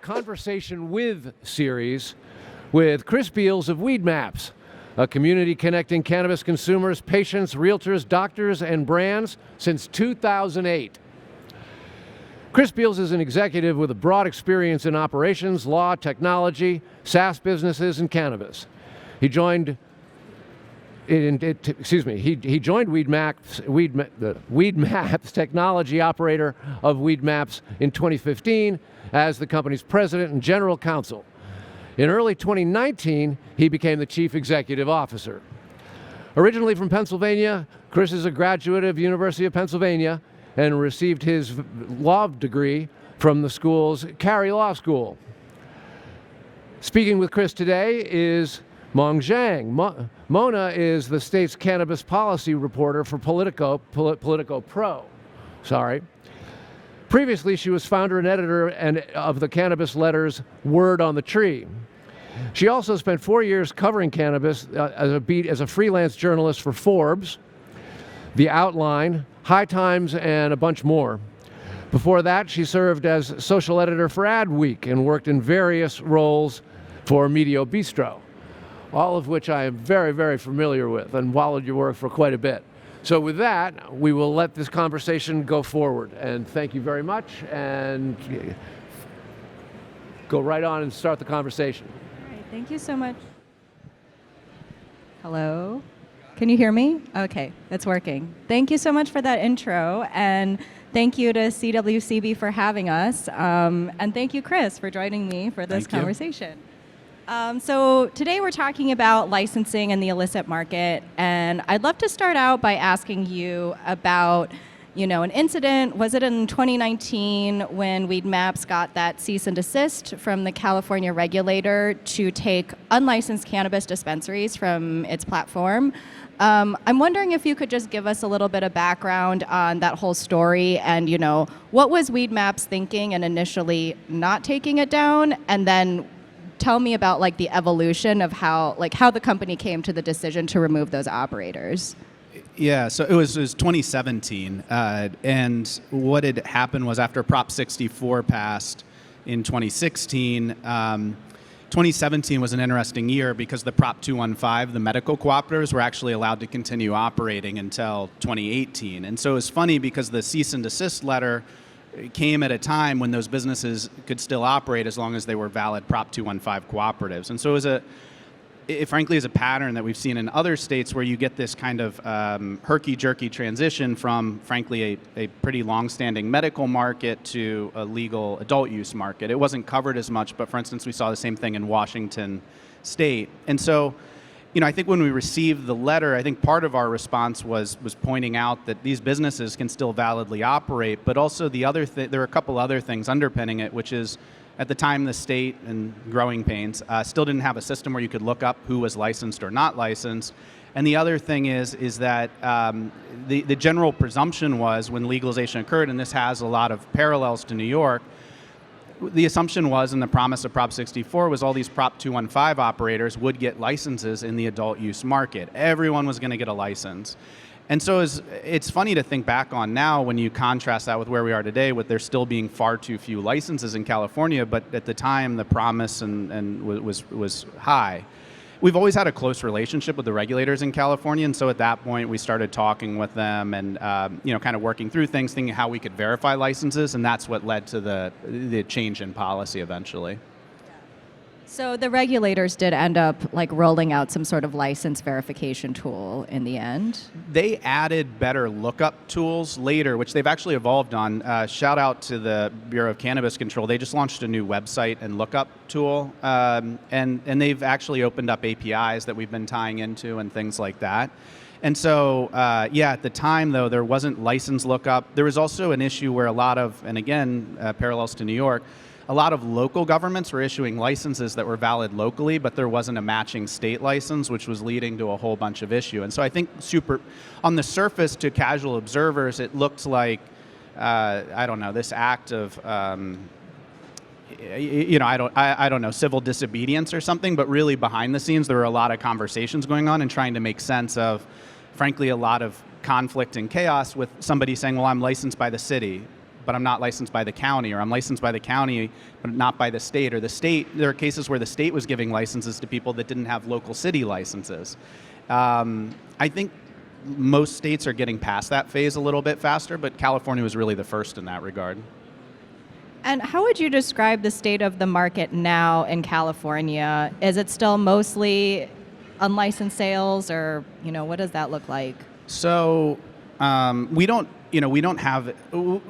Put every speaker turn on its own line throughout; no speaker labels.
Conversation With series with Chris Beals of Weedmaps, a community connecting cannabis consumers, patients, realtors, doctors, and brands since 2008. Chris Beals is an executive with a broad experience in operations, law, technology, SaaS businesses, and cannabis. He joined Weedmaps, technology operator of Weedmaps in 2015 as the company's president and general counsel. In early 2019, he became the chief executive officer. Originally from Pennsylvania, Chris is a graduate of University of Pennsylvania and received his law degree from the school's Carey Law School. Speaking with Chris today is Zhang. Mona is the state's cannabis policy reporter for Politico Pro. Previously, she was founder and editor of the cannabis letters Word on the Tree. She also spent 4 years covering cannabis as a freelance journalist for Forbes, The Outline, High Times, and a bunch more. Before that, she served as social editor for Adweek and worked in various roles for Medio Bistro, all of which I am very, very familiar with and followed your work for quite a bit. So with that, we will let this conversation go forward. And thank you very much, and go right on and start the conversation.
All right, thank you so much. Hello? Can you hear me? Okay, it's working. Thank you so much for that intro, and thank you to CWCB for having us. And thank you, Chris, for joining me for this conversation. So today we're talking about licensing in the illicit market, and I'd love to start out by asking you about, an incident. Was it in 2019 when Weedmaps got that cease and desist from the California regulator to take unlicensed cannabis dispensaries from its platform? I'm wondering if you could just give us a little bit of background on that whole story and, what was Weedmaps thinking and initially not taking it down, and then tell me about the evolution of how the company came to the decision to remove those operators.
Yeah, so it was 2017, and what had happened was after Prop 64 passed in 2016, 2017 was an interesting year because the Prop 215, the medical cooperatives, were actually allowed to continue operating until 2018. And so it was funny because the cease and desist letter came at a time when those businesses could still operate as long as they were valid Prop 215 cooperatives. And so it frankly is a pattern that we've seen in other states where you get this kind of herky-jerky transition from, frankly, a pretty long-standing medical market to a legal adult use market. It wasn't covered as much, but for instance, we saw the same thing in Washington State. And so, I think when we received the letter, I think part of our response was pointing out that these businesses can still validly operate, but also there are a couple other things underpinning it, which is at the time the state, and growing pains, still didn't have a system where you could look up who was licensed or not licensed. And the other thing is that the general presumption was when legalization occurred, and this has a lot of parallels to New York, the assumption was, and the promise of Prop 64 was all these Prop 215 operators would get licenses in the adult use market. Everyone was going to get a license. And so it's funny to think back on now when you contrast that with where we are today, with there still being far too few licenses in California, but at the time the promise was high. We've always had a close relationship with the regulators in California, and so at that point we started talking with them and kind of working through things, thinking how we could verify licenses, and that's what led to the change in policy eventually.
So the regulators did end up rolling out some sort of license verification tool in the end?
They added better lookup tools later, which they've actually evolved on. Shout out to the Bureau of Cannabis Control. They just launched a new website and lookup tool, and they've actually opened up APIs that we've been tying into and things like that. And so, at the time, though, there wasn't license lookup. There was also an issue where a lot of, and again, parallels to New York, a lot of local governments were issuing licenses that were valid locally, but there wasn't a matching state license, which was leading to a whole bunch of issue. And so I think on the surface to casual observers, it looked like, this act of, civil disobedience or something, but really behind the scenes, there were a lot of conversations going on and trying to make sense of, frankly, a lot of conflict and chaos with somebody saying, well, I'm licensed by the city, but I'm not licensed by the county, or I'm licensed by the county, but not by the state, or the state, there are cases where the state was giving licenses to people that didn't have local city licenses. I think most states are getting past that phase a little bit faster, but California was really the first in that regard.
And how would you describe the state of the market now in California? Is it still mostly unlicensed sales, or what does that look like?
So we don't have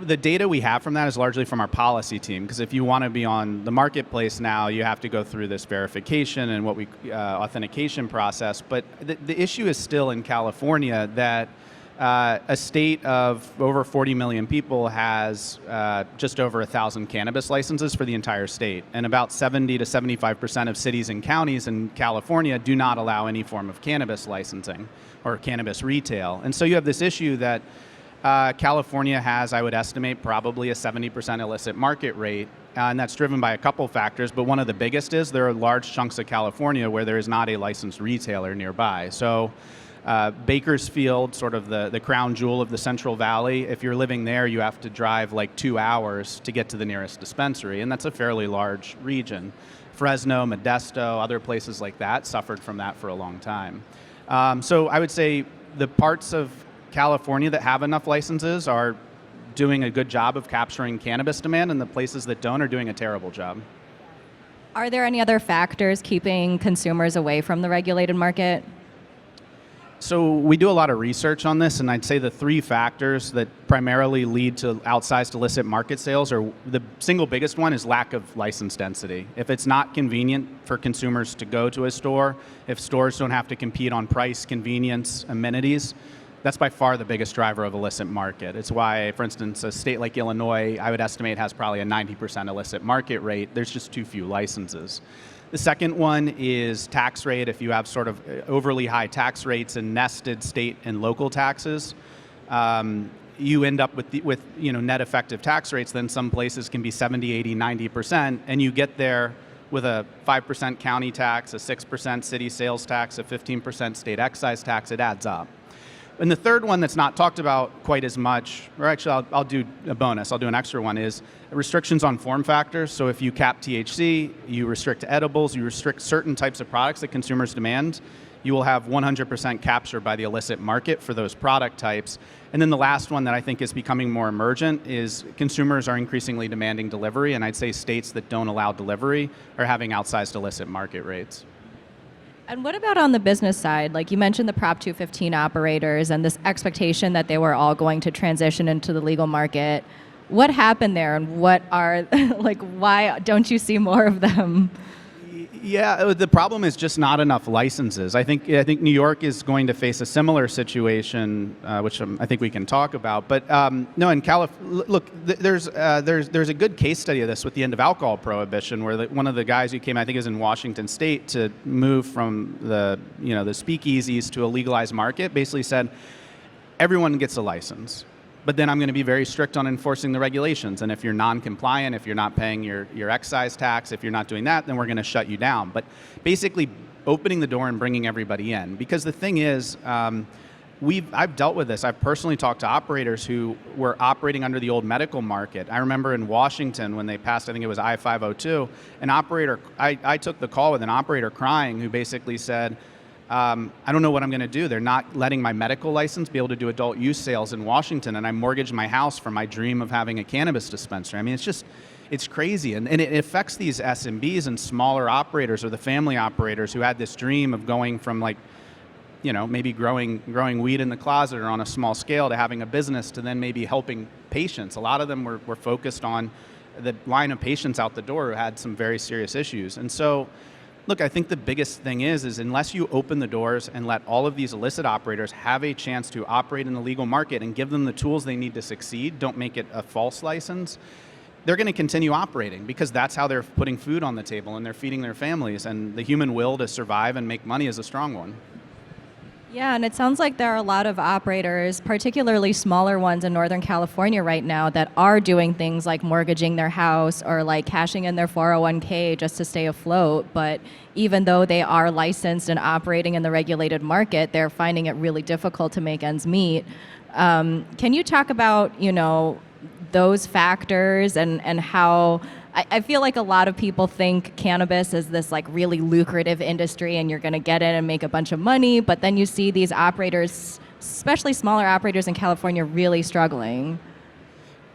the data we have from that is largely from our policy team, because if you want to be on the marketplace now, you have to go through this verification and what we authentication process. But the issue is still in California that a state of over 40 million people has just over 1,000 cannabis licenses for the entire state, and about 70 to 75% of cities and counties in California do not allow any form of cannabis licensing or cannabis retail. And so you have this issue that California has, I would estimate, probably a 70% illicit market rate, and that's driven by a couple factors, but one of the biggest is there are large chunks of California where there is not a licensed retailer nearby. So Bakersfield, sort of the crown jewel of the Central Valley, if you're living there, you have to drive like 2 hours to get to the nearest dispensary, and that's a fairly large region. Fresno, Modesto, other places like that suffered from that for a long time. So I would say the parts of California that have enough licenses are doing a good job of capturing cannabis demand, and the places that don't are doing a terrible job.
Are there any other factors keeping consumers away from the regulated market?
So we do a lot of research on this, and I'd say the 3 factors that primarily lead to outsized illicit market sales are, the single biggest one is lack of license density. If it's not convenient for consumers to go to a store, if stores don't have to compete on price, convenience, amenities, that's by far the biggest driver of illicit market. It's why, for instance, a state like Illinois, I would estimate, has probably a 90% illicit market rate. There's just too few licenses. The second one is tax rate. If you have sort of overly high tax rates and nested state and local taxes, you end up with net effective tax rates. Then some places can be 70, 80, 90%, and you get there with a 5% county tax, a 6% city sales tax, a 15% state excise tax. It adds up. And the third one that's not talked about quite as much, or actually I'll do a bonus, I'll do an extra one, is restrictions on form factors. So if you cap THC, you restrict edibles, you restrict certain types of products that consumers demand, you will have 100% capture by the illicit market for those product types. And then the last one that I think is becoming more emergent is consumers are increasingly demanding delivery, and I'd say states that don't allow delivery are having outsized illicit market rates.
And what about on the business side? Like you mentioned the Prop 215 operators and this expectation that they were all going to transition into the legal market. What happened there, and what are, why don't you see more of them?
Yeah, the problem is just not enough licenses. I think New York is going to face a similar situation, which I think we can talk about. But no, in California, look, there's a good case study of this with the end of alcohol prohibition, where one of the guys who came, I think, is in Washington State, to move from the speakeasies to a legalized market, basically said everyone gets a license. But then I'm going to be very strict on enforcing the regulations. And if you're non-compliant, if you're not paying your excise tax, if you're not doing that, then we're going to shut you down. But basically opening the door and bringing everybody in. Because the thing is, I've dealt with this. I've personally talked to operators who were operating under the old medical market. I remember in Washington when they passed, I think it was I-502, an operator, I took the call with an operator crying who basically said, I don't know what I'm going to do. They're not letting my medical license be able to do adult use sales in Washington, and I mortgaged my house for my dream of having a cannabis dispensary. I mean, it's crazy. And it affects these SMBs and smaller operators, or the family operators who had this dream of going from maybe growing weed in the closet or on a small scale to having a business, to then maybe helping patients. A lot of them were focused on the line of patients out the door who had some very serious issues. And so, look, I think the biggest thing is unless you open the doors and let all of these illicit operators have a chance to operate in the legal market and give them the tools they need to succeed, don't make it a false license, they're going to continue operating, because that's how they're putting food on the table and they're feeding their families, and the human will to survive and make money is a strong one.
Yeah, and it sounds like there are a lot of operators, particularly smaller ones in Northern California right now, that are doing things like mortgaging their house or like cashing in their 401k just to stay afloat. But even though they are licensed and operating in the regulated market, they're finding it really difficult to make ends meet. Can you talk about, those factors and how I feel like a lot of people think cannabis is this like really lucrative industry and you're going to get in and make a bunch of money, but then you see these operators, especially smaller operators in California, really struggling.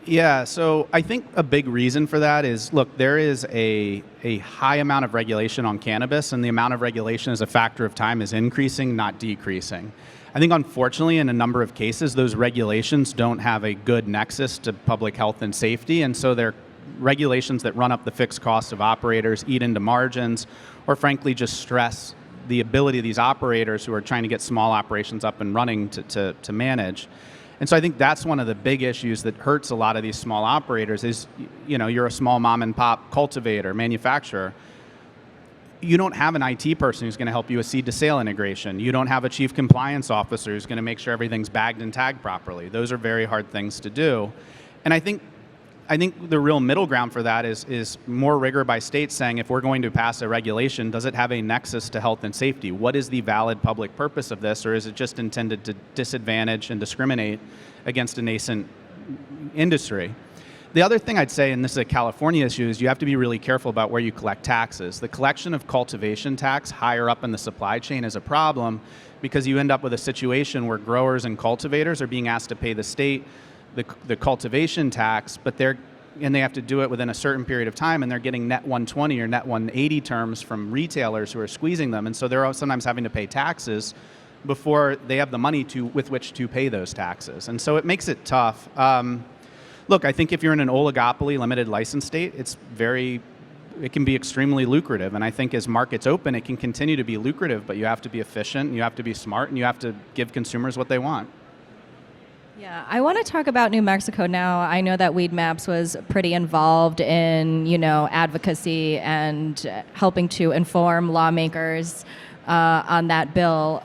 Yeah, so I think a big reason for that is, look, there is a high amount of regulation on cannabis, and the amount of regulation as a factor of time is increasing, not decreasing. I think, unfortunately, in a number of cases, those regulations don't have a good nexus to public health and safety, and so they're regulations that run up the fixed costs of operators, eat into margins, or frankly just stress the ability of these operators who are trying to get small operations up and running to manage. And so I think that's one of the big issues that hurts a lot of these small operators is, you're a small mom and pop cultivator, manufacturer. You don't have an IT person who's going to help you with seed to sale integration. You don't have a chief compliance officer who's going to make sure everything's bagged and tagged properly. Those are very hard things to do. And I think the real middle ground for that is more rigor by states saying, if we're going to pass a regulation, does it have a nexus to health and safety? What is the valid public purpose of this, or is it just intended to disadvantage and discriminate against a nascent industry? The other thing I'd say, and this is a California issue, is you have to be really careful about where you collect taxes. The collection of cultivation tax higher up in the supply chain is a problem because you end up with a situation where growers and cultivators are being asked to pay the state the cultivation tax, but they have to do it within a certain period of time, and they're getting net 120 or net 180 terms from retailers who are squeezing them, and so they're sometimes having to pay taxes before they have the money with which to pay those taxes, and so it makes it tough. Look, I think if you're in an oligopoly limited license state, it can be extremely lucrative, and I think as markets open, it can continue to be lucrative, but you have to be efficient, you have to be smart, and you have to give consumers what they want.
Yeah, I want to talk about New Mexico now. I know that Weedmaps was pretty involved in, advocacy and helping to inform lawmakers on that bill.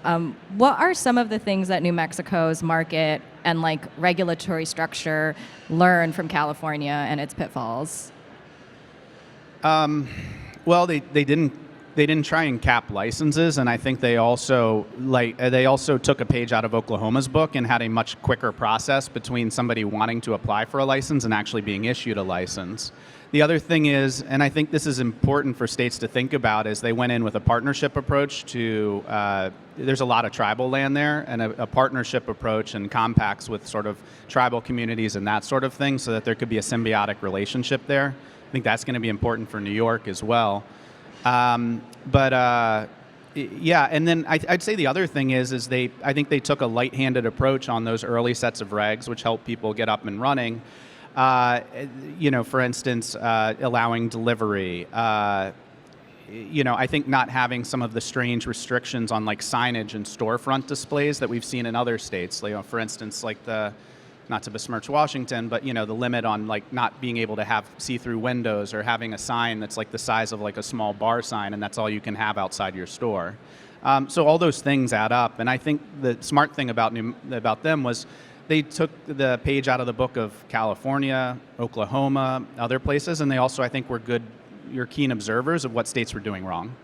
What are some of the things that New Mexico's market and regulatory structure learned from California and its pitfalls?
Well, they didn't try and cap licenses, and I think they also took a page out of Oklahoma's book and had a much quicker process between somebody wanting to apply for a license and actually being issued a license. The other thing is, and I think this is important for states to think about, is they went in with a partnership approach to, there's a lot of tribal land there, and a partnership approach and compacts with sort of tribal communities and that sort of thing, so that there could be a symbiotic relationship there. I think that's going to be important for New York as well. Yeah, and then I'd say the other thing is I think they took a light-handed approach on those early sets of regs, which helped people get up and running. For instance, allowing delivery. I think not having some of the strange restrictions on signage and storefront displays that we've seen in other states. For instance, not to besmirch Washington, but the limit on not being able to have see-through windows or having a sign that's the size of a small bar sign, and that's all you can have outside your store. So all those things add up, and I think the smart thing about them was they took the page out of the book of California, Oklahoma, other places, and they also, I think, you're keen observers of what states were doing wrong.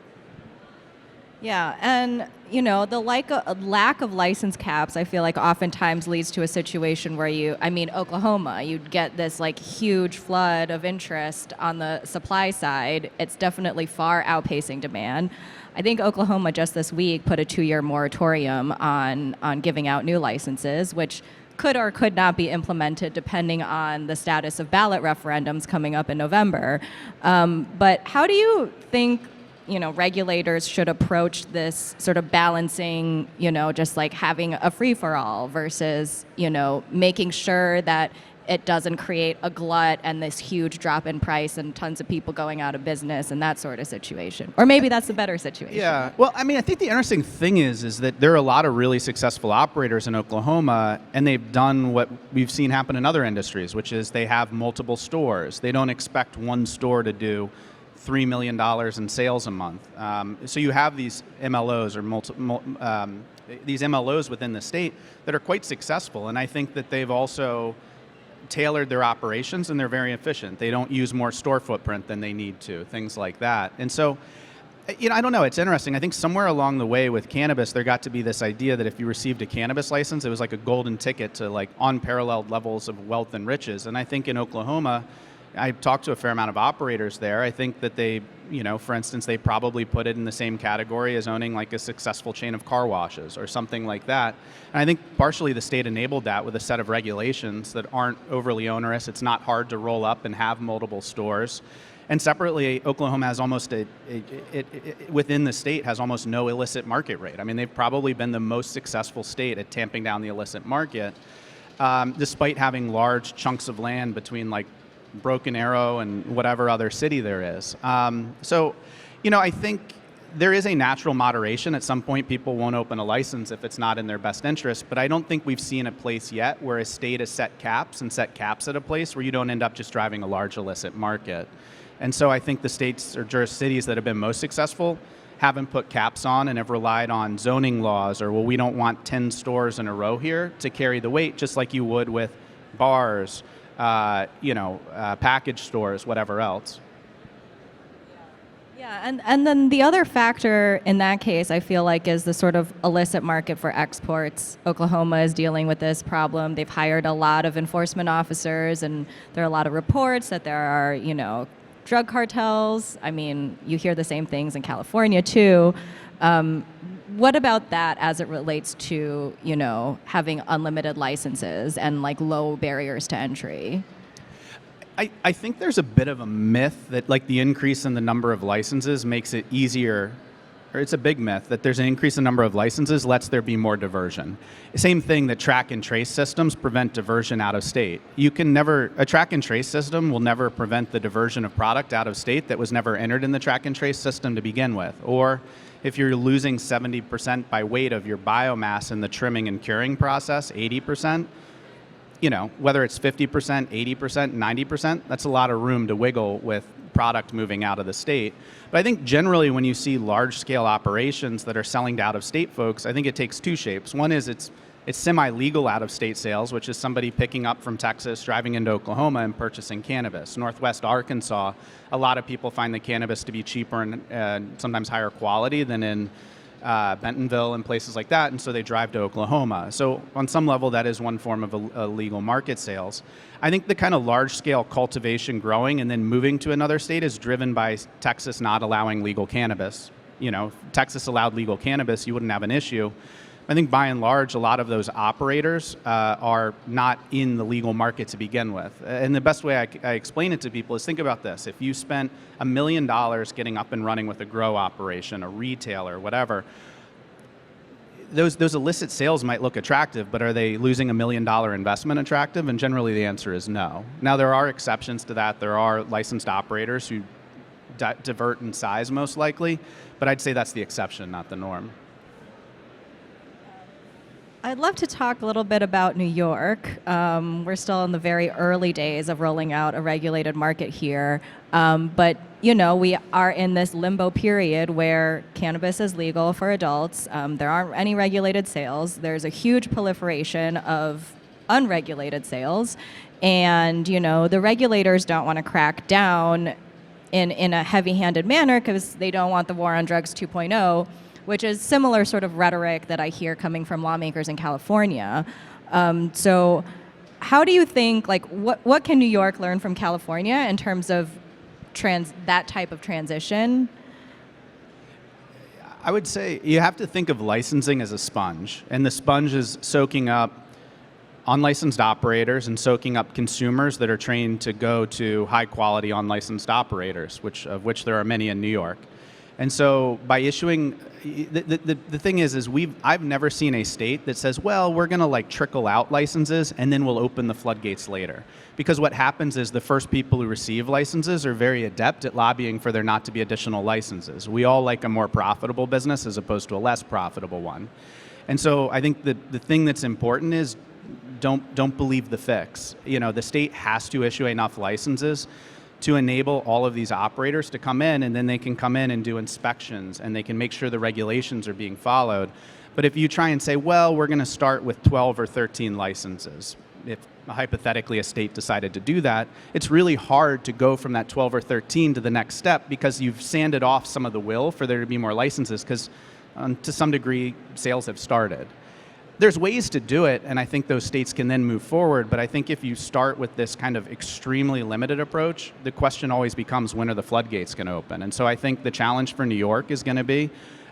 Yeah, and the lack of license caps, I feel like oftentimes leads to a situation where Oklahoma, you'd get this huge flood of interest on the supply side. It's definitely far outpacing demand. I think Oklahoma just this week put a 2-year moratorium on giving out new licenses, which could or could not be implemented depending on the status of ballot referendums coming up in November. But how do you think regulators should approach this sort of balancing, just having a free-for-all versus, making sure that it doesn't create a glut and this huge drop in price and tons of people going out of business and that sort of situation? Or maybe that's the better situation.
Yeah. Well, I think the interesting thing is that there are a lot of really successful operators in Oklahoma, and they've done what we've seen happen in other industries, which is they have multiple stores. They don't expect one store to do $3 million in sales a month. So you have these MLOs or these MLOs within the state that are quite successful, and I think that they've also tailored their operations, and they're very efficient. They don't use more store footprint than they need to, things like that. And so I don't know. It's interesting. I think somewhere along the way with cannabis, there got to be this idea that if you received a cannabis license, it was like a golden ticket to like unparalleled levels of wealth and riches. And I think in Oklahoma, I talked to a fair amount of operators there. I think that they, for instance, they probably put it in the same category as owning like a successful chain of car washes or something like that. And I think partially the state enabled that with a set of regulations that aren't overly onerous. It's not hard to roll up and have multiple stores. And separately, Oklahoma has almost within the state has almost no illicit market rate. I mean, they've probably been the most successful state at tamping down the illicit market, despite having large chunks of land between like Broken Arrow and whatever other city there is. So, I think there is a natural moderation. At some point, people won't open a license if it's not in their best interest, but I don't think we've seen a place yet where a state has set caps at a place where you don't end up just driving a large illicit market. And so I think the states or cities that have been most successful haven't put caps on and have relied on zoning laws or, well, we don't want 10 stores in a row here to carry the weight, just like you would with bars, package stores, whatever else.
Yeah, and then the other factor in that case, I feel like, is the sort of illicit market for exports. Oklahoma is dealing with this problem. They've hired a lot of enforcement officers, and there are a lot of reports that there are, drug cartels. I mean, you hear the same things in California too. What about that as it relates to, having unlimited licenses and like low barriers to entry?
I think there's a bit of a myth that like the increase in the number of licenses makes it easier, or it's a big myth that there's an increase in number of licenses lets there be more diversion. Same thing that track and trace systems prevent diversion out of state. A track and trace system will never prevent the diversion of product out of state that was never entered in the track and trace system to begin with. Or if you're losing 70% by weight of your biomass in the trimming and curing process, 80%, whether it's 50%, 80%, 90%, that's a lot of room to wiggle with product moving out of the state. But I think generally when you see large-scale operations that are selling to out-of-state folks, I think it takes two shapes. One is it's semi-legal out-of-state sales, which is somebody picking up from Texas, driving into Oklahoma and purchasing cannabis. Northwest Arkansas, a lot of people find the cannabis to be cheaper and sometimes higher quality than in Bentonville and places like that, and so they drive to Oklahoma. So on some level, that is one form of illegal market sales. I think the kind of large-scale cultivation growing and then moving to another state is driven by Texas not allowing legal cannabis. If Texas allowed legal cannabis, you wouldn't have an issue. I think by and large, a lot of those operators are not in the legal market to begin with. And the best way I explain it to people is think about this. If you spent $1 million getting up and running with a grow operation, a retailer, whatever, those illicit sales might look attractive, but are they losing $1 million investment attractive? And generally the answer is no. Now there are exceptions to that. There are licensed operators who divert in size most likely, but I'd say that's the exception, not the norm.
I'd love to talk a little bit about New York. We're still in the very early days of rolling out a regulated market here. But, we are in this limbo period where cannabis is legal for adults. There aren't any regulated sales. There's a huge proliferation of unregulated sales. And, the regulators don't want to crack down in a heavy-handed manner because they don't want the war on drugs 2.0, which is similar sort of rhetoric that I hear coming from lawmakers in California. So how do you think, what can New York learn from California in terms of that type of transition?
I would say you have to think of licensing as a sponge, and the sponge is soaking up unlicensed operators and soaking up consumers that are trained to go to high-quality unlicensed operators, of which there are many in New York. And so by issuing, the thing is I've never seen a state that says, well, we're going to trickle out licenses and then we'll open the floodgates later. Because what happens is the first people who receive licenses are very adept at lobbying for there not to be additional licenses. We all like a more profitable business as opposed to a less profitable one. And so I think that the thing that's important is don't believe the fix. The state has to issue enough licenses to enable all of these operators to come in, and then they can come in and do inspections and they can make sure the regulations are being followed. But if you try and say, well, we're going to start with 12 or 13 licenses, if hypothetically a state decided to do that, it's really hard to go from that 12 or 13 to the next step because you've sanded off some of the will for there to be more licenses because to some degree sales have started. There's ways to do it, and I think those states can then move forward, but I think if you start with this kind of extremely limited approach, the question always becomes, when are the floodgates going to open? And so I think the challenge for New York is going to be,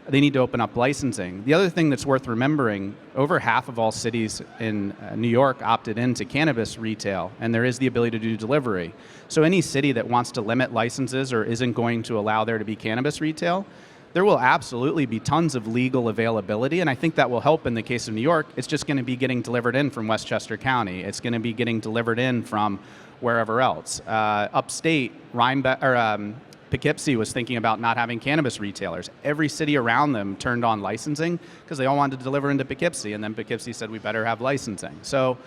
they need to open up licensing. The other thing that's worth remembering, over half of all cities in New York opted into cannabis retail, and there is the ability to do delivery. So any city that wants to limit licenses or isn't going to allow there to be cannabis retail, there will absolutely be tons of legal availability, and I think that will help in the case of New York. It's just going to be getting delivered in from Westchester County. It's going to be getting delivered in from wherever else. Upstate, Poughkeepsie was thinking about not having cannabis retailers. Every city around them turned on licensing because they all wanted to deliver into Poughkeepsie, and then Poughkeepsie said we better have licensing. So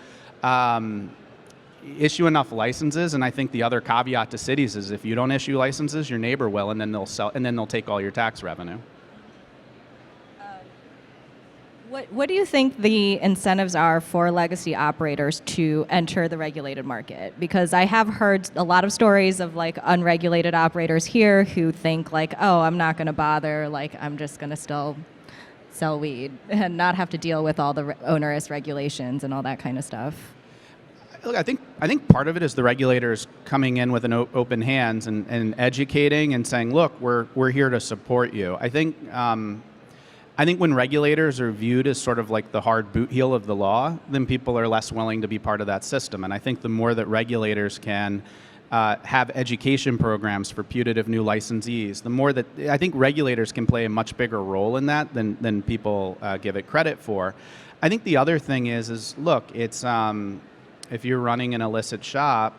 issue enough licenses, and I think the other caveat to cities is if you don't issue licenses, your neighbor will, and then they'll take all your tax revenue.
What do you think the incentives are for legacy operators to enter the regulated market? Because I have heard a lot of stories of like unregulated operators here who think like, oh, I'm not going to bother, like I'm just going to still sell weed and not have to deal with all the onerous regulations and all that kind of stuff.
Look, I think part of it is the regulators coming in with an open hands and educating and saying, look, we're here to support you. I think when regulators are viewed as sort of like the hard boot heel of the law, then people are less willing to be part of that system. And I think the more that regulators can have education programs for putative new licensees, the more that I think regulators can play a much bigger role in that than people give it credit for. I think the other thing is look, it's if you're running an illicit shop,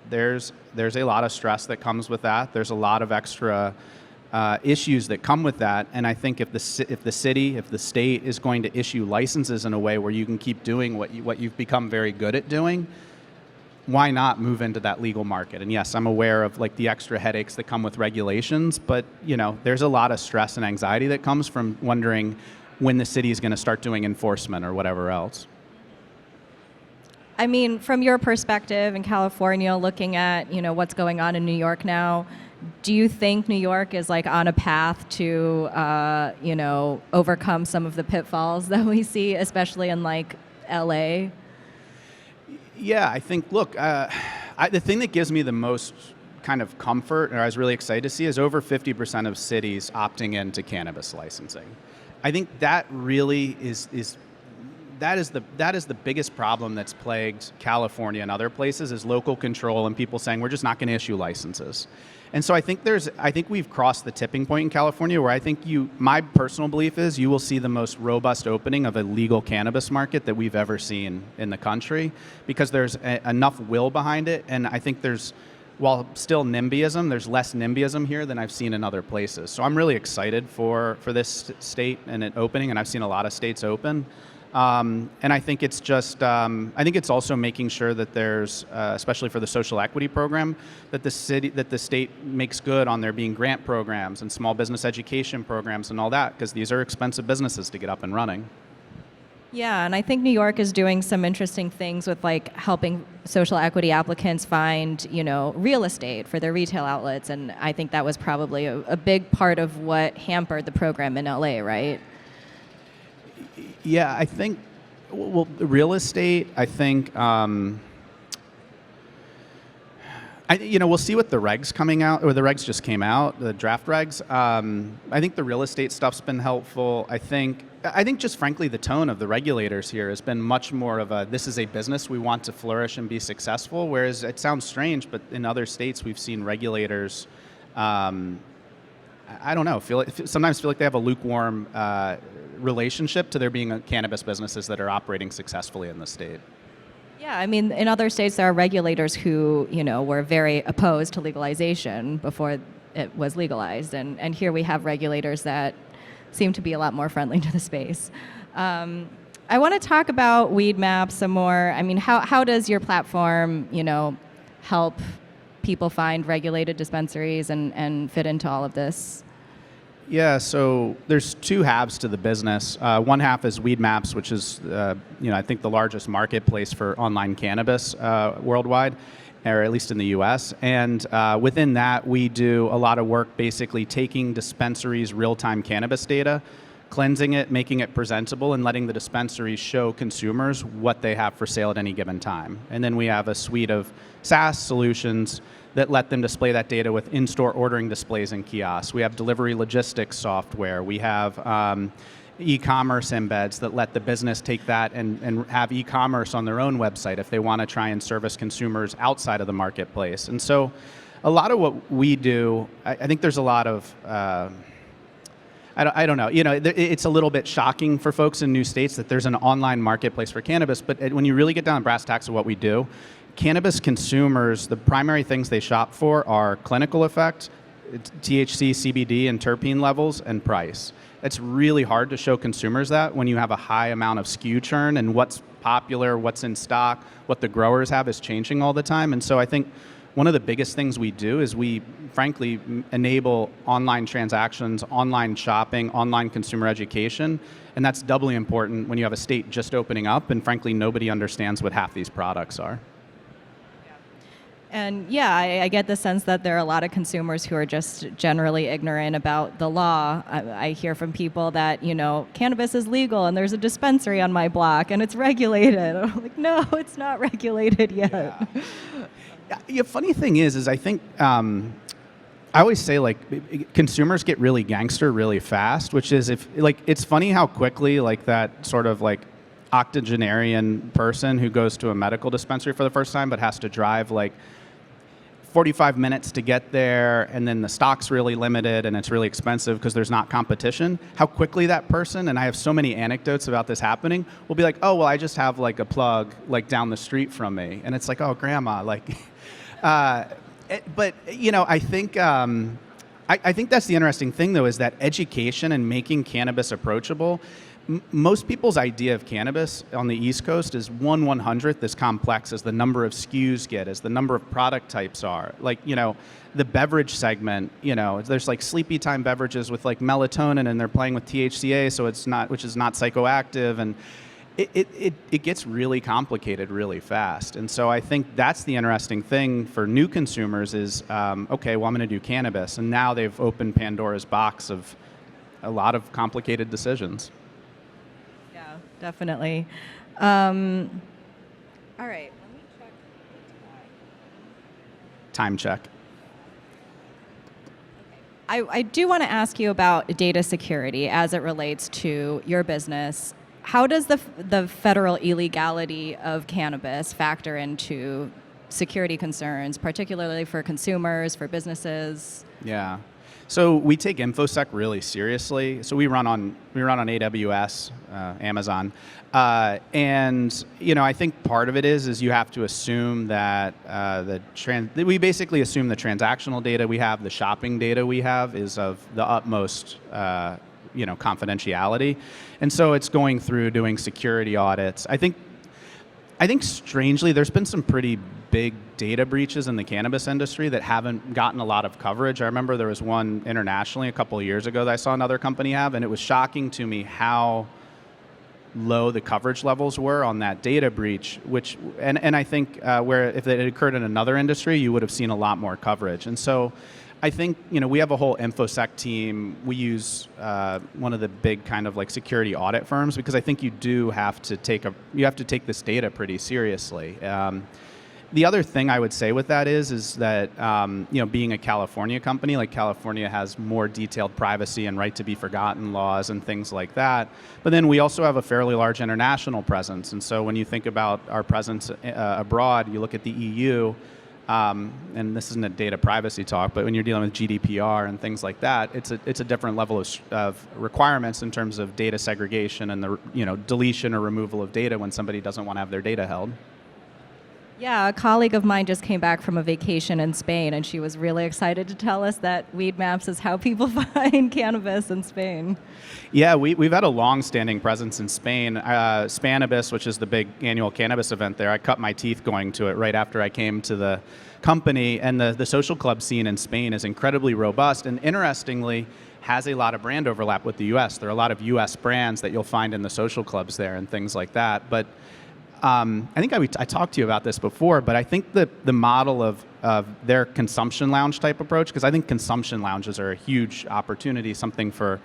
there's a lot of stress that comes with that. There's a lot of extra issues that come with that, and I think if the state is going to issue licenses in a way where you can keep doing what you've become very good at doing, why not move into that legal market? And yes, I'm aware of like the extra headaches that come with regulations, but there's a lot of stress and anxiety that comes from wondering when the city is going to start doing enforcement or whatever else.
I mean, from your perspective in California, looking at what's going on in New York now, do you think New York is like on a path to overcome some of the pitfalls that we see, especially in like LA?
Yeah, I think. Look, the thing that gives me the most kind of comfort, or I was really excited to see, is over 50% of cities opting into cannabis licensing. I think that really is that is the biggest problem that's plagued California and other places, is local control and people saying we're just not going to issue licenses. And so I think we've crossed the tipping point in California where I think my personal belief is you will see the most robust opening of a legal cannabis market that we've ever seen in the country, because there's enough will behind it. And I think while still NIMBYism, there's less NIMBYism here than I've seen in other places. So I'm really excited for this state and it opening, and I've seen a lot of states open. And I think it's just, I think it's also making sure that there's, especially for the social equity program, that the state makes good on there being grant programs and small business education programs and all that, because these are expensive businesses to get up and running.
Yeah, and I think New York is doing some interesting things with like helping social equity applicants find, real estate for their retail outlets, and I think that was probably a big part of what hampered the program in LA, right?
Yeah, I think, real estate, I think, we'll see what the regs coming out, or the regs just came out, the draft regs. I think the real estate stuff's been helpful. I think just frankly the tone of the regulators here has been much more of this is a business, we want to flourish and be successful, whereas it sounds strange, but in other states we've seen regulators, I don't know, sometimes feel like they have a lukewarm relationship to there being cannabis businesses that are operating successfully in the state.
Yeah, I mean, in other states there are regulators who, were very opposed to legalization before it was legalized, and here we have regulators that seem to be a lot more friendly to the space. I want to talk about Weedmaps some more. I mean, how does your platform, help people find regulated dispensaries and fit into all of this?
Yeah, so there's two halves to the business. One half is Weedmaps, which is, I think the largest marketplace for online cannabis worldwide, or at least in the U.S. And within that, we do a lot of work basically taking dispensaries' real-time cannabis data, cleansing it, making it presentable, and letting the dispensaries show consumers what they have for sale at any given time. And then we have a suite of SaaS solutions that let them display that data with in-store ordering displays and kiosks. We have delivery logistics software. We have e-commerce embeds that let the business take that and have e-commerce on their own website if they want to try and service consumers outside of the marketplace. And so a lot of what we do, I think there's a lot of, I don't know, it's a little bit shocking for folks in new states that there's an online marketplace for cannabis, but when you really get down to brass tacks of what we do, cannabis consumers, the primary things they shop for are clinical effect, THC, CBD, and terpene levels, and price. It's really hard to show consumers that when you have a high amount of SKU churn and what's popular, what's in stock, what the growers have is changing all the time. And so I think one of the biggest things we do is we, frankly, enable online transactions, online shopping, online consumer education, and that's doubly important when you have a state just opening up and, frankly, nobody understands what half these products are.
And yeah, I get the sense that there are a lot of consumers who are just generally ignorant about the law. I hear from people that, cannabis is legal and there's a dispensary on my block and it's regulated. I'm like, no, it's not regulated yet.
Yeah, funny thing is I think, I always say consumers get really gangster really fast, which is it's funny how quickly that sort of octogenarian person who goes to a medical dispensary for the first time but has to drive 45 minutes to get there, and then the stock's really limited and it's really expensive because there's not competition, how quickly that person, and I have so many anecdotes about this happening, will be like, oh, well, I just have a plug down the street from me. And it's like, oh, grandma, but, I think I think that's the interesting thing, though, is that education and making cannabis approachable. Most people's idea of cannabis on the East Coast is 1/100th as complex as the number of SKUs get, as the number of product types are. The beverage segment, there's sleepy time beverages with melatonin, and they're playing with THCA, so which is not psychoactive, and it gets really complicated really fast. And so I think that's the interesting thing for new consumers is, okay, well, I'm going to do cannabis, and now they've opened Pandora's box of a lot of complicated decisions.
Definitely. All right. Let me check.
Time check.
I do want to ask you about data security as it relates to your business. How does the federal illegality of cannabis factor into security concerns, particularly for consumers, for businesses?
Yeah. So we take InfoSec really seriously. So we run on AWS, Amazon, and I think part of it is you have to assume that we basically assume the transactional data we have, the shopping data we have, is of the utmost confidentiality, and so it's going through doing security audits. I think strangely, there's been some pretty big data breaches in the cannabis industry that haven't gotten a lot of coverage. I remember there was one internationally a couple of years ago that I saw another company have, and it was shocking to me how low the coverage levels were on that data breach, and I think where if it had occurred in another industry, you would have seen a lot more coverage. And so I think, we have a whole InfoSec team. We use one of the big kind of security audit firms, because I think you have to take this data pretty seriously. The other thing I would say with that is that, being a California company, California has more detailed privacy and right to be forgotten laws and things like that. But then we also have a fairly large international presence. And so when you think about our presence abroad, you look at the EU, and this isn't a data privacy talk, but when you're dealing with GDPR and things like that, it's a different level of requirements in terms of data segregation and the deletion or removal of data when somebody doesn't want to have their data held.
Yeah, a colleague of mine just came back from a vacation in Spain, and she was really excited to tell us that Weedmaps is how people find cannabis in Spain.
Yeah, we've had a long-standing presence in Spain. Cannabis, which is the big annual cannabis event there, I cut my teeth going to it right after I came to the company, and the social club scene in Spain is incredibly robust, and interestingly, has a lot of brand overlap with the US. There are a lot of US brands that you'll find in the social clubs there and things like that. But I think I talked to you about this before, but I think that the model of their consumption lounge type approach, because I think consumption lounges are a huge opportunity, something for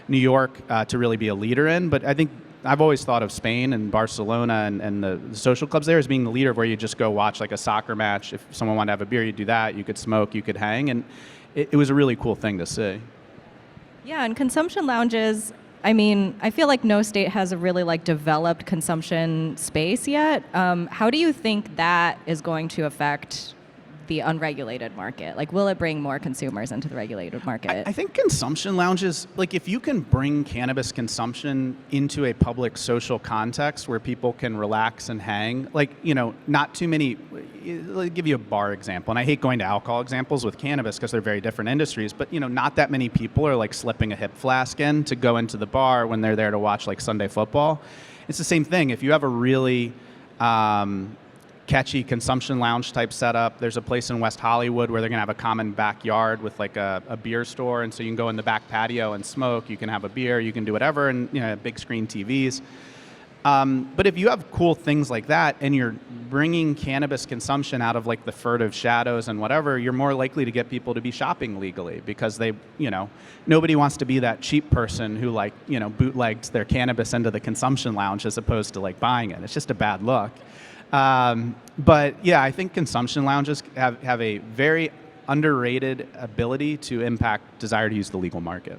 New York to really be a leader in. But I think I've always thought of Spain and Barcelona and the social clubs there as being the leader of where you just go watch like a soccer match. If someone wanted to have a beer, you'd do that. You could smoke, you could hang. And it was a really cool thing to see.
Yeah, and consumption lounges, I mean, I feel like no state has a really like developed consumption space yet. How do you think that is going to affect the unregulated market? Like, will it bring more consumers into the regulated market?
I think consumption lounges, like if you can bring cannabis consumption into a public social context where people can relax and hang, like, you know, not too many, I'll give you a bar example, and I hate going to alcohol examples with cannabis because they're very different industries, but, you know, not that many people are like slipping a hip flask in to go into the bar when they're there to watch like Sunday football. It's the same thing. If you have a really catchy consumption lounge type setup. There's a place in West Hollywood where they're gonna have a common backyard with like a beer store, and so you can go in the back patio and smoke. You can have a beer, you can do whatever, and you know, big screen TVs. But if you have cool things like that, and you're bringing cannabis consumption out of like the furtive shadows and whatever, you're more likely to get people to be shopping legally because they, you know, nobody wants to be that cheap person who like, you know, bootlegged their cannabis into the consumption lounge as opposed to like buying it. It's just a bad look. But yeah, I think consumption lounges have a very underrated ability to impact desire to use the legal market.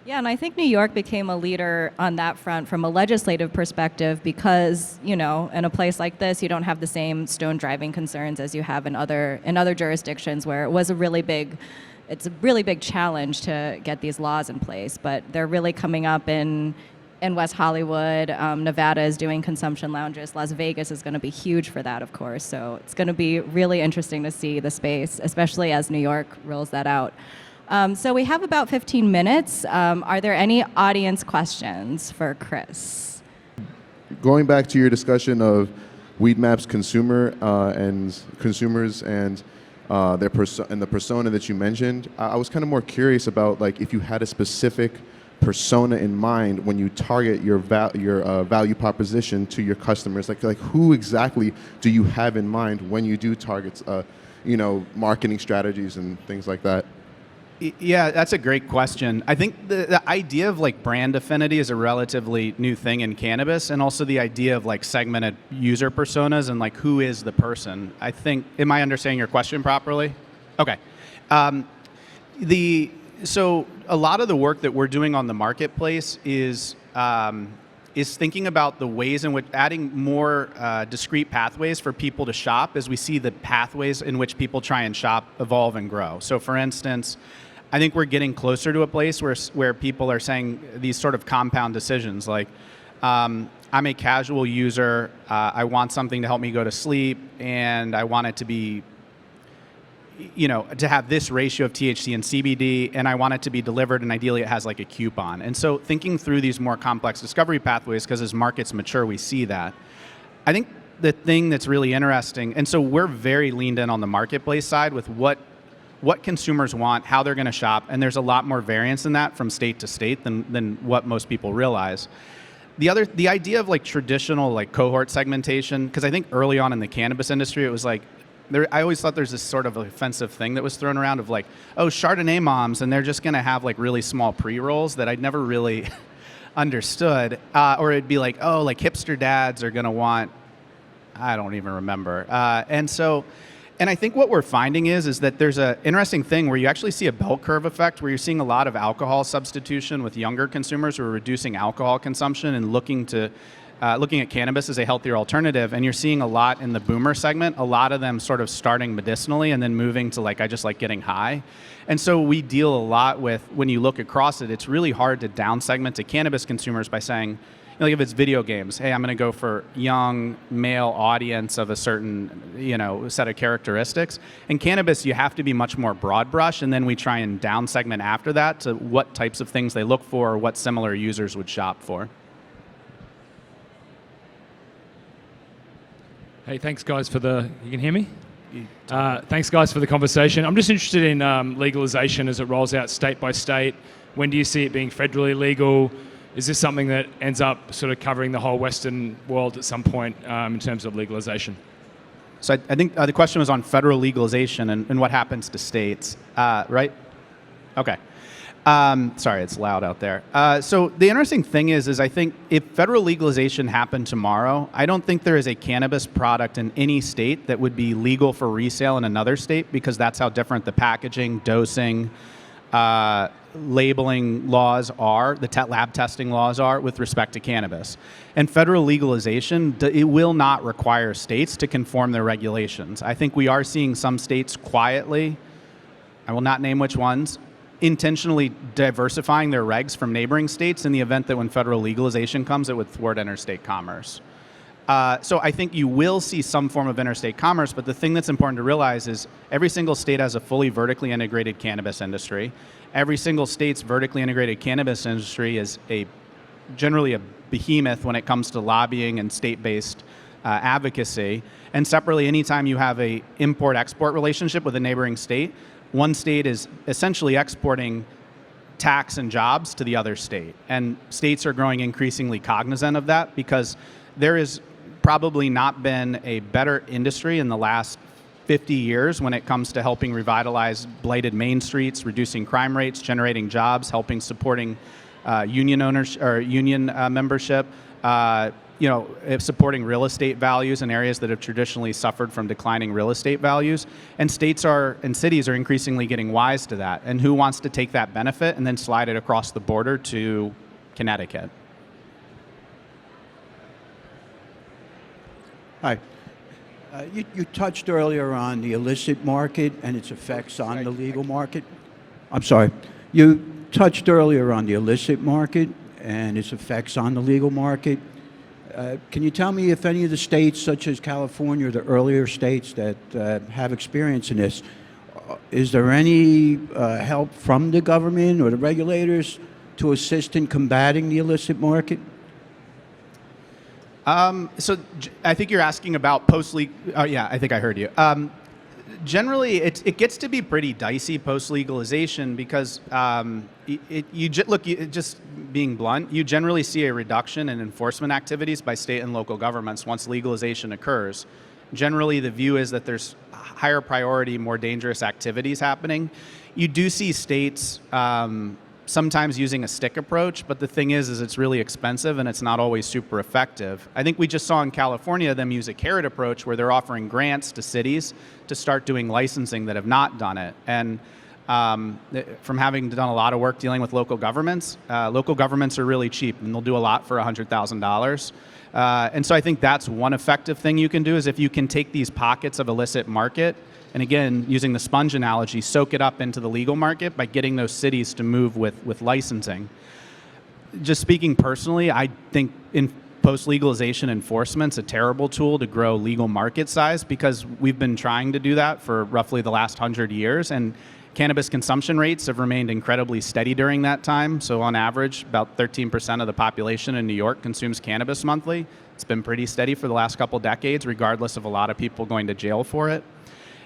Yeah, and I think New York became a leader on that front from a legislative perspective because, you know, in a place like this, you don't have the same stone driving concerns as you have in other jurisdictions where it was it's a really big challenge to get these laws in place. But they're really coming up in West Hollywood. Nevada is doing consumption lounges. Las Vegas is going to be huge for that, of course. So it's going to be really interesting to see the space, especially as New York rolls that out. So we have about 15 minutes. Are there any audience questions for Chris?
Going back to your discussion of Weedmaps consumers and the persona that you mentioned, I was kind of more curious about like if you had a specific persona in mind when you target your value proposition to your customers. Like who exactly do you have in mind when you do target, marketing strategies and things like that?
Yeah, that's a great question. I think the idea of like brand affinity is a relatively new thing in cannabis, and also the idea of like segmented user personas and like who is the person. I think, am I understanding your question properly? Okay. So a lot of the work that we're doing on the marketplace is thinking about the ways in which adding more discrete pathways for people to shop as we see the pathways in which people try and shop evolve and grow. So for instance, I think we're getting closer to a place where people are saying these sort of compound decisions like, I'm a casual user, I want something to help me go to sleep, and I want it to be, to have this ratio of THC and CBD, and I want it to be delivered, and ideally it has like a coupon. And so thinking through these more complex discovery pathways, because as markets mature, we see that. I think the thing that's really interesting, and so we're very leaned in on the marketplace side with what consumers want, how they're going to shop, and there's a lot more variance in that from state to state than what most people realize. The idea of like traditional like cohort segmentation, because I think early on in the cannabis industry, it was like, I always thought there's this sort of offensive thing that was thrown around of like, oh, Chardonnay moms, and they're just going to have like really small pre-rolls that I'd never really understood. Or it'd be like, oh, like hipster dads are going to want, I don't even remember. And I think what we're finding is that there's an interesting thing where you actually see a bell curve effect where you're seeing a lot of alcohol substitution with younger consumers who are reducing alcohol consumption and looking at cannabis as a healthier alternative. And you're seeing a lot in the boomer segment, a lot of them sort of starting medicinally and then moving to like, I just like getting high. And so we deal a lot with, when you look across it, it's really hard to down segment to cannabis consumers by saying, like if it's video games, hey, I'm going to go for young male audience of a certain, set of characteristics. In cannabis, you have to be much more broad brush, and then we try and down segment after that to what types of things they look for or what similar users would shop for.
Hey, thanks guys you can hear me? Thanks guys for the conversation. I'm just interested in legalization as it rolls out state by state. When do you see it being federally legal? Is this something that ends up sort of covering the whole Western world at some point in terms of legalization?
So I think the question was on federal legalization and what happens to states, right? Okay. Sorry, it's loud out there. So the interesting thing is I think if federal legalization happened tomorrow, I don't think there is a cannabis product in any state that would be legal for resale in another state, because that's how different the packaging, dosing, labeling laws are, the lab testing laws are with respect to cannabis. And federal legalization, it will not require states to conform their regulations. I think we are seeing some states quietly, I will not name which ones, intentionally diversifying their regs from neighboring states in the event that when federal legalization comes, it would thwart interstate commerce. So I think you will see some form of interstate commerce, but the thing that's important to realize is every single state has a fully vertically integrated cannabis industry. Every single state's vertically integrated cannabis industry is generally a behemoth when it comes to lobbying and state-based advocacy. And separately, anytime you have a import-export relationship with a neighboring state, one state is essentially exporting tax and jobs to the other state. And states are growing increasingly cognizant of that, because there has probably not been a better industry in the last 50 years when it comes to helping revitalize blighted main streets, reducing crime rates, generating jobs, helping supporting union owners or union membership, supporting real estate values in areas that have traditionally suffered from declining real estate values. And states and cities are increasingly getting wise to that. And who wants to take that benefit and then slide it across the border to Connecticut?
Hi. You touched earlier on the illicit market and its effects on the legal market. I'm sorry. You touched earlier on the illicit market and its effects on the legal market. Can you tell me if any of the states, such as California or the earlier states that have experience in this, is there any help from the government or the regulators to assist in combating the illicit market?
So I think you're asking about post-legal. Yeah, I think I heard you. Generally, it gets to be pretty dicey post-legalization because just being blunt, you generally see a reduction in enforcement activities by state and local governments once legalization occurs. Generally, the view is that there's higher priority, more dangerous activities happening. You do see states sometimes using a stick approach, but the thing is it's really expensive and it's not always super effective. I think we just saw in California them use a carrot approach where they're offering grants to cities to start doing licensing that have not done it. And from having done a lot of work dealing with local governments are really cheap and they'll do a lot for $100,000. And so I think that's one effective thing you can do, is if you can take these pockets of illicit market and, again, using the sponge analogy, soak it up into the legal market by getting those cities to move with licensing. Just speaking personally, I think in post-legalization enforcement's a terrible tool to grow legal market size, because we've been trying to do that for roughly the last 100 years, and cannabis consumption rates have remained incredibly steady during that time. So on average, about 13% of the population in New York consumes cannabis monthly. It's been pretty steady for the last couple decades, regardless of a lot of people going to jail for it.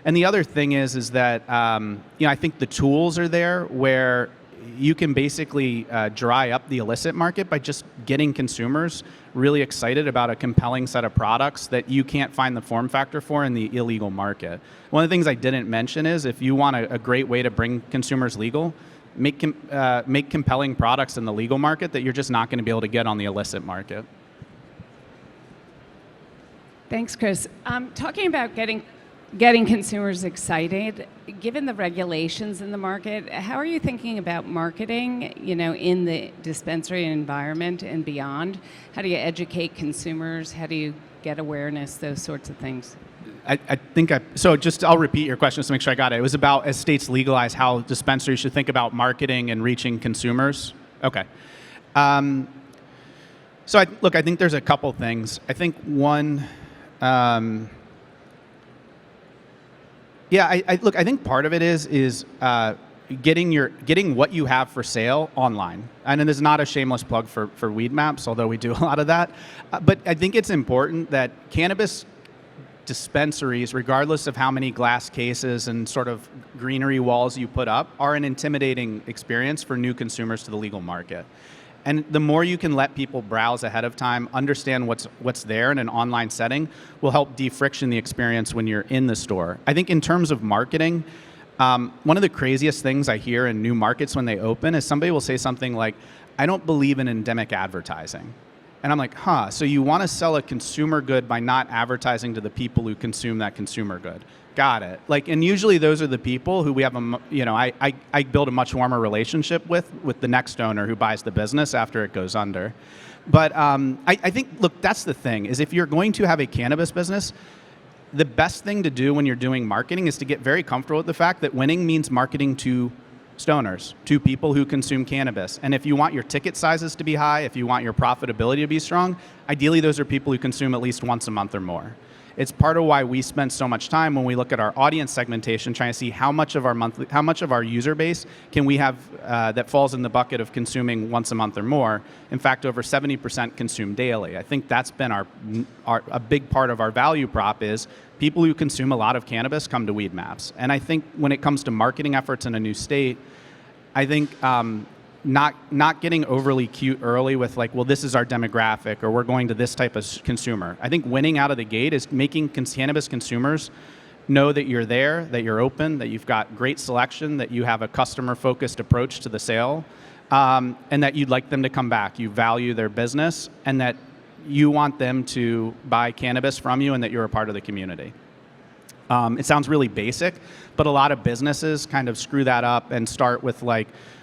And the other thing is that I think the tools are there where you can basically dry up the illicit market by just getting consumers really excited about a compelling set of products that you can't find the form factor for in the illegal market. One of the things I didn't mention is if you want a great way to bring consumers legal, make compelling products in the legal market that you're just not going to be able to get on the illicit market.
Thanks, Chris. Talking about getting consumers excited, given the regulations in the market, how are you thinking about marketing, in the dispensary environment and beyond? How do you educate consumers? How do you get awareness, those sorts of things?
I'll repeat your question just to make sure I got it. It was about, as states legalize, how dispensaries should think about marketing and reaching consumers. Okay. I think there's a couple things. I think one, I think part of it is getting what you have for sale online. And this is not a shameless plug for Weedmaps, although we do a lot of that. But I think it's important that cannabis dispensaries, regardless of how many glass cases and sort of greenery walls you put up are an intimidating experience for new consumers to the legal market. And the more you can let people browse ahead of time, understand what's there in an online setting, will help de-friction the experience when you're in the store. I think in terms of marketing, one of the craziest things I hear in new markets when they open is somebody will say something like, I don't believe in endemic advertising. And I'm like, so you want to sell a consumer good by not advertising to the people who consume that consumer good. Got it. And usually those are the people who we have, I build a much warmer relationship with the next owner who buys the business after it goes under. But I think, look, that's the thing, is if you're going to have a cannabis business, the best thing to do when you're doing marketing is to get very comfortable with the fact that winning means marketing to stoners, to people who consume cannabis. And if you want your ticket sizes to be high, if you want your profitability to be strong, ideally those are people who consume at least once a month or more. It's part of why we spend so much time when we look at our audience segmentation, trying to see how much of our user base can we have that falls in the bucket of consuming once a month or more. In fact, over 70% consume daily. I think that's been a big part of our value prop is people who consume a lot of cannabis come to Weedmaps. And I think when it comes to marketing efforts in a new state, I think not getting overly cute early with well, this is our demographic, or we're going to this type of consumer. I think winning out of the gate is making cannabis consumers know that you're there, that you're open, that you've got great selection, that you have a customer-focused approach to the sale, and that you'd like them to come back. You value their business, and that you want them to buy cannabis from you, and that you're a part of the community. It sounds really basic, but a lot of businesses kind of screw that up and start with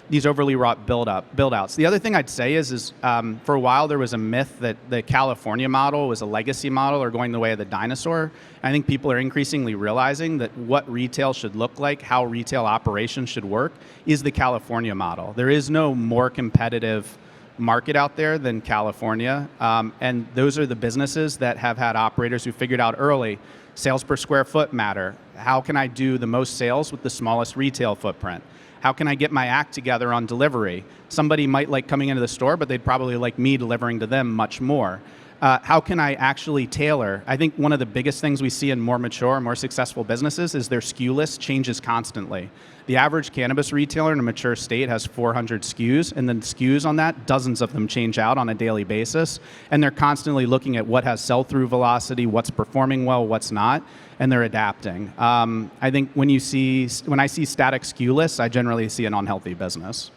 these overly wrought build-outs. The other thing I'd say is for a while there was a myth that the California model was a legacy model or going the way of the dinosaur. I think people are increasingly realizing that what retail should look like, how retail operations should work, is the California model. There is no more competitive market out there than California, and those are the businesses that have had operators who figured out early, sales per square foot matter. How can I do the most sales with the smallest retail footprint? How can I get my act together on delivery? Somebody might like coming into the store, but they'd probably like me delivering to them much more. How can I actually tailor? I think one of the biggest things we see in more mature, more successful businesses is their SKU list changes constantly. The average cannabis retailer in a mature state has 400 SKUs, and then SKUs on that, dozens of them change out on a daily basis, and they're constantly looking at what has sell-through velocity, what's performing well, what's not, and they're adapting. I think when I see static SKU lists, I generally see an unhealthy business.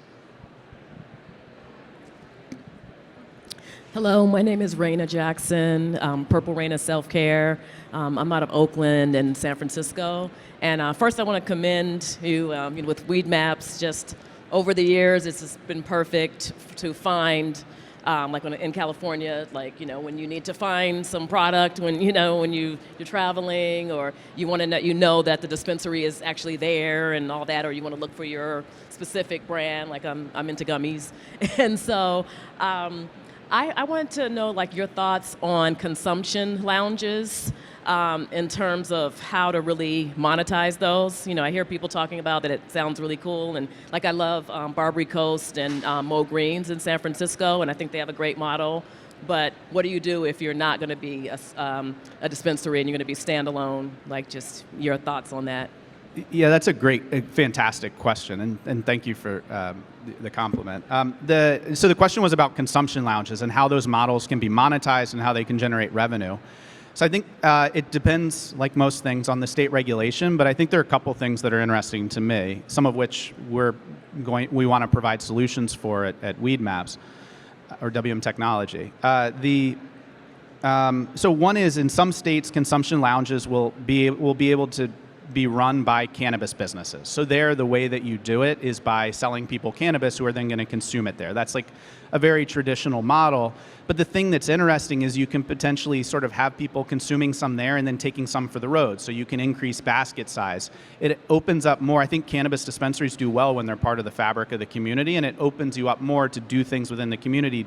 Hello, my name is Raina Jackson, Purple Raina Self-Care. I'm out of Oakland and San Francisco. And first I want to commend you with Weedmaps. Just over the years, it's just been perfect to find, in California, when you need to find some product, when you're traveling, or you want to know that the dispensary is actually there and all that, or you want to look for your specific brand, I'm into gummies. And so, I wanted to know your thoughts on consumption lounges in terms of how to really monetize those. I hear people talking about that it sounds really cool, and I love Barbary Coast and Mo Greens in San Francisco, and I think they have a great model. But what do you do if you're not going to be a dispensary and you're going to be standalone? Just your thoughts on that.
Yeah, that's a fantastic question, and thank you for the compliment. So the question was about consumption lounges and how those models can be monetized and how they can generate revenue. So I think it depends, like most things, on the state regulation, but I think there are a couple things that are interesting to me, some of which we want to provide solutions for at Weedmaps or WM Technology. So one is, in some states, consumption lounges will be able to be run by cannabis businesses. So there, the way that you do it is by selling people cannabis who are then going to consume it there. That's a very traditional model. But the thing that's interesting is you can potentially sort of have people consuming some there and then taking some for the road. So you can increase basket size. It opens up more. I think cannabis dispensaries do well when they're part of the fabric of the community, and it opens you up more to do things within the community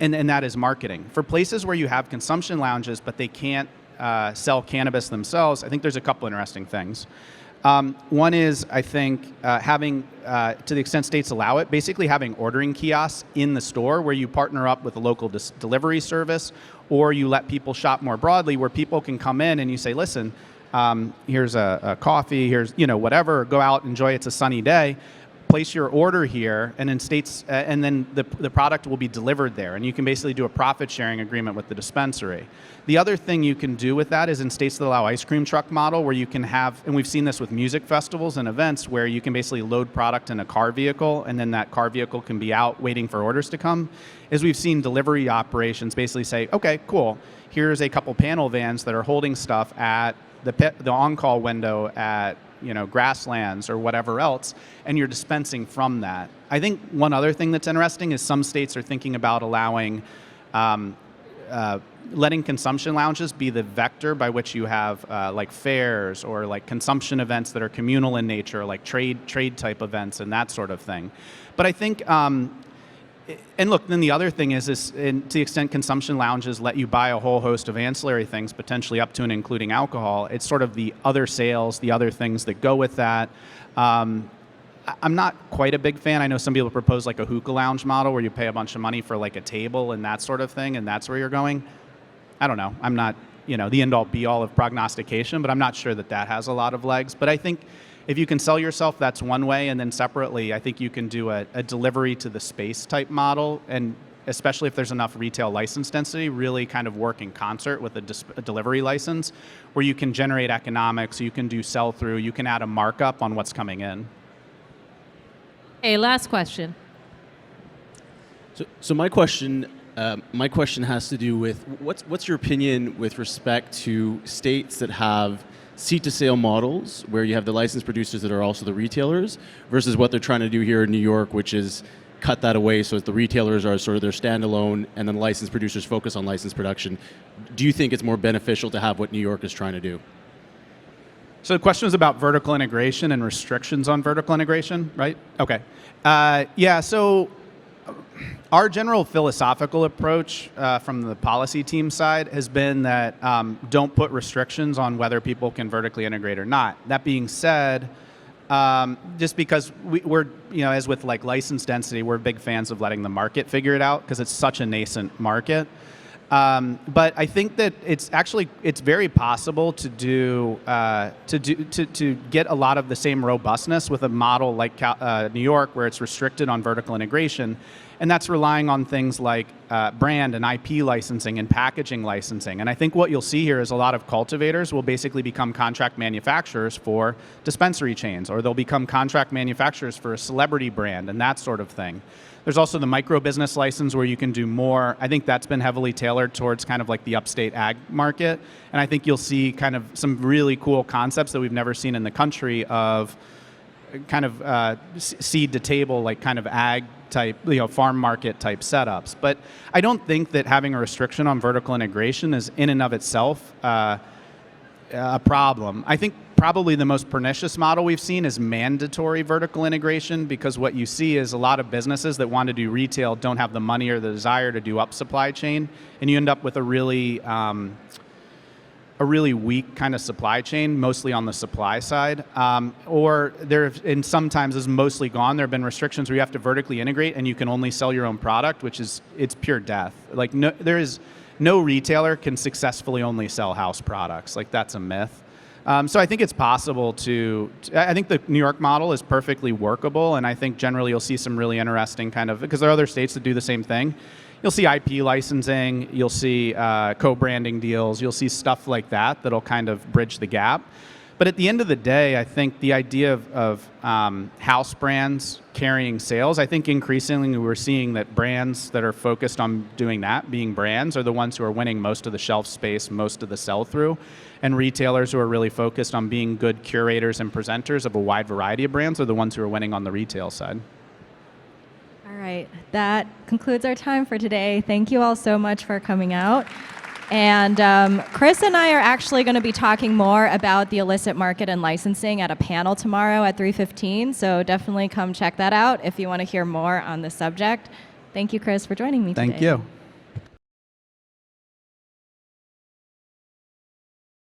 and that is marketing. For places where you have consumption lounges, but they can't sell cannabis themselves, I think there's a couple interesting things. One is, I think, having, to the extent states allow it, basically having ordering kiosks in the store where you partner up with a local delivery service, or you let people shop more broadly where people can come in and you say, listen, here's a coffee, here's whatever, go out, enjoy, it's a sunny day. Place your order here, and in states, and then the product will be delivered there, and you can basically do a profit sharing agreement with the dispensary. The other thing you can do with that is in states that allow ice cream truck model, where you can have, and we've seen this with music festivals and events, where you can basically load product in a car vehicle, and then that car vehicle can be out waiting for orders to come. Is we've seen delivery operations basically say, okay, cool, here's a couple panel vans that are holding stuff at the on-call window at grasslands or whatever else, and you're dispensing from that. I think one other thing that's interesting is some states are thinking about allowing, letting consumption lounges be the vector by which you have like fairs or like consumption events that are communal in nature, like trade type events and that sort of thing. But I think, and look, then the other thing is to the extent consumption lounges let you buy a whole host of ancillary things, potentially up to and including alcohol, it's sort of the other sales, the other things that go with that. I'm not quite a big fan. I know some people propose like a hookah lounge model where you pay a bunch of money for like a table and that sort of thing, and that's where you're going. I don't know. I'm not, the end-all be-all of prognostication, but I'm not sure that that has a lot of legs. But I think if you can sell yourself, that's one way, and then separately, I think you can do a delivery to the space type model, and especially if there's enough retail license density, really kind of work in concert with a delivery license, where you can generate economics, you can do sell-through, you can add a markup on what's coming in.
Okay, last question.
So my question has to do with what's your opinion with respect to states that have seat-to-sale models, where you have the licensed producers that are also the retailers, versus what they're trying to do here in New York, which is cut that away so that the retailers are sort of their standalone, and then licensed producers focus on licensed production. Do you think it's more beneficial to have what New York is trying to do?
So the question was about vertical integration and restrictions on vertical integration, right? Okay. Yeah, so our general philosophical approach from the policy team side has been that don't put restrictions on whether people can vertically integrate or not. That being said, just because we're, as with like license density, we're big fans of letting the market figure it out because it's such a nascent market. But I think that it's very possible to get a lot of the same robustness with a model like New York, where it's restricted on vertical integration, and that's relying on things like brand and IP licensing and packaging licensing. And I think what you'll see here is a lot of cultivators will basically become contract manufacturers for dispensary chains, or they'll become contract manufacturers for a celebrity brand and that sort of thing. There's also the micro business license where you can do more. I think that's been heavily tailored towards kind of like the upstate ag market. And I think you'll see kind of some really cool concepts that we've never seen in the country of kind of seed to table, like kind of ag type, farm market type setups. But I don't think that having a restriction on vertical integration is in and of itself a problem. I think probably the most pernicious model we've seen is mandatory vertical integration, because what you see is a lot of businesses that want to do retail don't have the money or the desire to do up supply chain, and you end up with a really weak kind of supply chain, mostly on the supply side. Or and sometimes is mostly gone. There have been restrictions where you have to vertically integrate and you can only sell your own product, which is, it's pure death. Like no retailer can successfully only sell house products. Like that's a myth. So I think it's possible I think the New York model is perfectly workable, and I think generally you'll see some really interesting kind of, because there are other states that do the same thing. You'll see IP licensing, you'll see co-branding deals, you'll see stuff like that that'll kind of bridge the gap. But at the end of the day, I think the idea of house brands carrying sales, I think increasingly we're seeing that brands that are focused on doing that, being brands, are the ones who are winning most of the shelf space, most of the sell-through. And retailers who are really focused on being good curators and presenters of a wide variety of brands are the ones who are winning on the retail side.
All right, that concludes our time for today. Thank you all so much for coming out. And Chris and I are actually going to be talking more about the illicit market and licensing at a panel tomorrow at 3:15. So definitely come check that out if you want to hear more on the subject. Thank you, Chris, for joining me today.
Thank you.